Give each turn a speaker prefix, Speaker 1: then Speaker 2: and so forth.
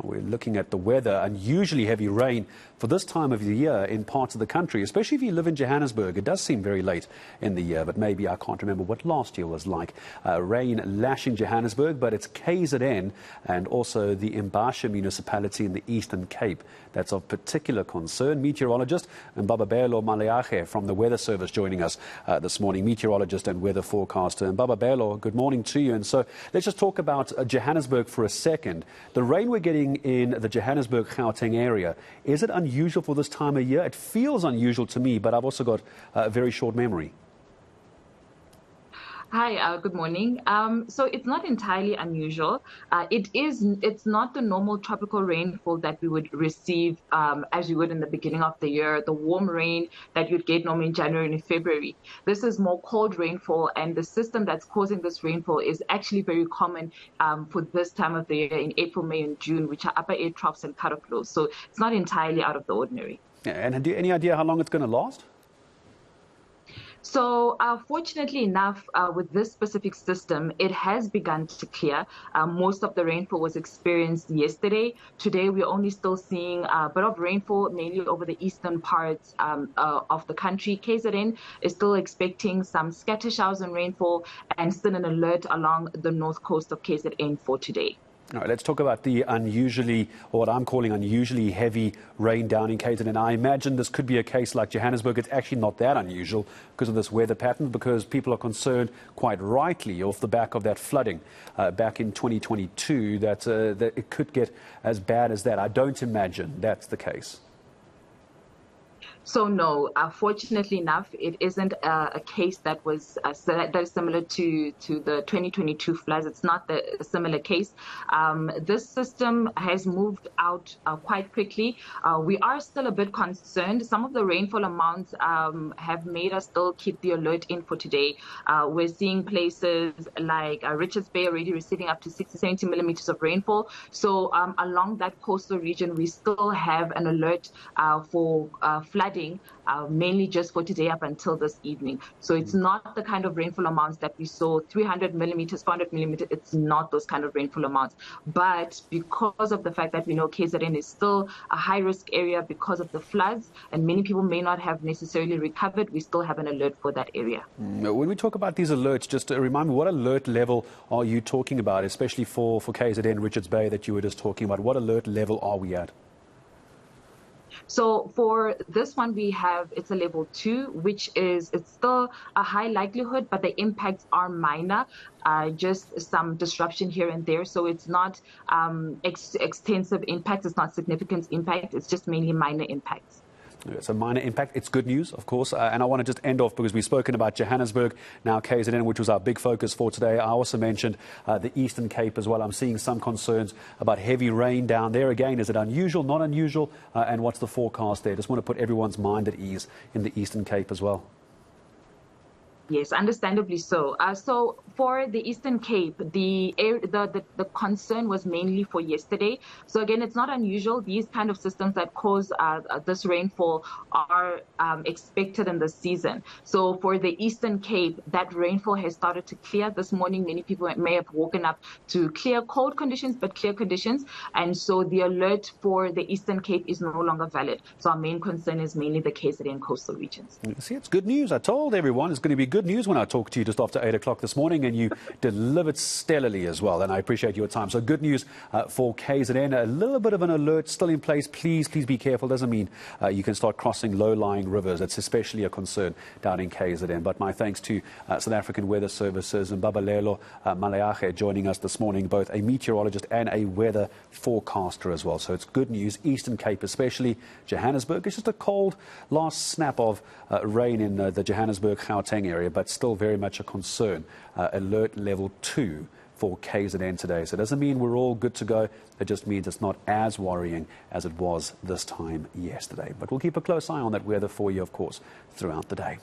Speaker 1: We're looking at the weather, unusually heavy rain for this time of the year in parts of the country, especially if you live in Johannesburg. It does seem very late in the year, but maybe I can't remember what last year was like. Rain lashing Johannesburg, but it's KZN and also the Mbhashe Municipality in the Eastern Cape that's of particular concern. Meteorologist Mbavhalelo Maliage from the Weather Service joining us this morning, meteorologist and weather forecaster. Mbavhalelo, good morning to you. And so let's just talk about Johannesburg for a second. The rain we're getting in the Johannesburg-Gauteng area, is it unusual for this time of year? It feels unusual to me, but I've also got a very short memory.
Speaker 2: Hi, good morning. So it's not entirely unusual. It's not the normal tropical rainfall that we would receive as you would in the beginning of the year, the warm rain that you'd get normally in January and February. This is more cold rainfall, and the system that's causing this rainfall is actually very common for this time of the year in April, May, and June, which are upper air troughs and cut-off lows. So it's not entirely out of the ordinary.
Speaker 1: And do you any idea how long it's going to last?
Speaker 2: So fortunately enough, with this specific system, it has begun to clear. Most of the rainfall was experienced yesterday. Today, we're only still seeing a bit of rainfall, mainly over the eastern parts of the country. KZN is still expecting some scatter showers and rainfall, and still an alert along the north coast of KZN for today.
Speaker 1: All right, let's talk about the unusually, or what I'm calling unusually heavy rain down in KZN. I imagine this could be a case like Johannesburg. It's actually not that unusual because of this weather pattern, because people are concerned, quite rightly, off the back of that flooding back in 2022, that it could get as bad as that. I don't imagine that's the case.
Speaker 2: So no, fortunately enough, it isn't a case that was that is similar to the 2022 floods. It's not a similar case. This system has moved out quite quickly. We are still a bit concerned. Some of the rainfall amounts have made us still keep the alert in for today. We're seeing places like Richards Bay already receiving up to 60, 70 millimeters of rainfall. So along that coastal region, we still have an alert for flooding. Mainly just for today up until this evening. So it's not the kind of rainfall amounts that we saw, 300 millimeters, 400 millimeters. It's not those kind of rainfall amounts. But because of the fact that we know KZN is still a high-risk area because of the floods, and many people may not have necessarily recovered, we still have an alert for that area.
Speaker 1: When we talk about these alerts, just to remind me, what alert level are you talking about, especially for KZN, Richards Bay, that you were just talking about? What alert level are we at?
Speaker 2: So for this one, it's a level 2, which is, it's still a high likelihood, but the impacts are minor, just some disruption here and there. So it's not extensive impact, it's not significant impact, it's just mainly minor impacts.
Speaker 1: It's a minor impact. It's good news, of course. And I want to just end off, because we've spoken about Johannesburg, now KZN, which was our big focus for today. I also mentioned the Eastern Cape as well. I'm seeing some concerns about heavy rain down there. Again, is it unusual, not unusual? And what's the forecast there? Just want to put everyone's mind at ease in the Eastern Cape as well.
Speaker 2: Yes, understandably so. So for the Eastern Cape, the concern was mainly for yesterday. So again, it's not unusual. These kind of systems that cause this rainfall are expected in the season. So for the Eastern Cape, that rainfall has started to clear this morning. Many people may have woken up to clear, cold conditions, but clear conditions. And so the alert for the Eastern Cape is no longer valid. So our main concern is mainly the KZN coastal regions.
Speaker 1: See, it's good news. I told everyone it's going to be good news when I talked to you just after 8 o'clock this morning, and you delivered stellarly as well, and I appreciate your time. So good news for KZN. A little bit of an alert still in place. Please be careful. Doesn't mean you can start crossing low-lying rivers. It's especially a concern down in KZN. But my thanks to South African Weather Services and Mbavhalelo Maliage joining us this morning, both a meteorologist and a weather forecaster as well. So it's good news. Eastern Cape especially. Johannesburg, it's just a cold last snap of rain in the Johannesburg-Gauteng area, but still very much a concern. Alert level 2 for KZN today. So it doesn't mean we're all good to go. It just means it's not as worrying as it was this time yesterday. But we'll keep a close eye on that weather for you, of course, throughout the day.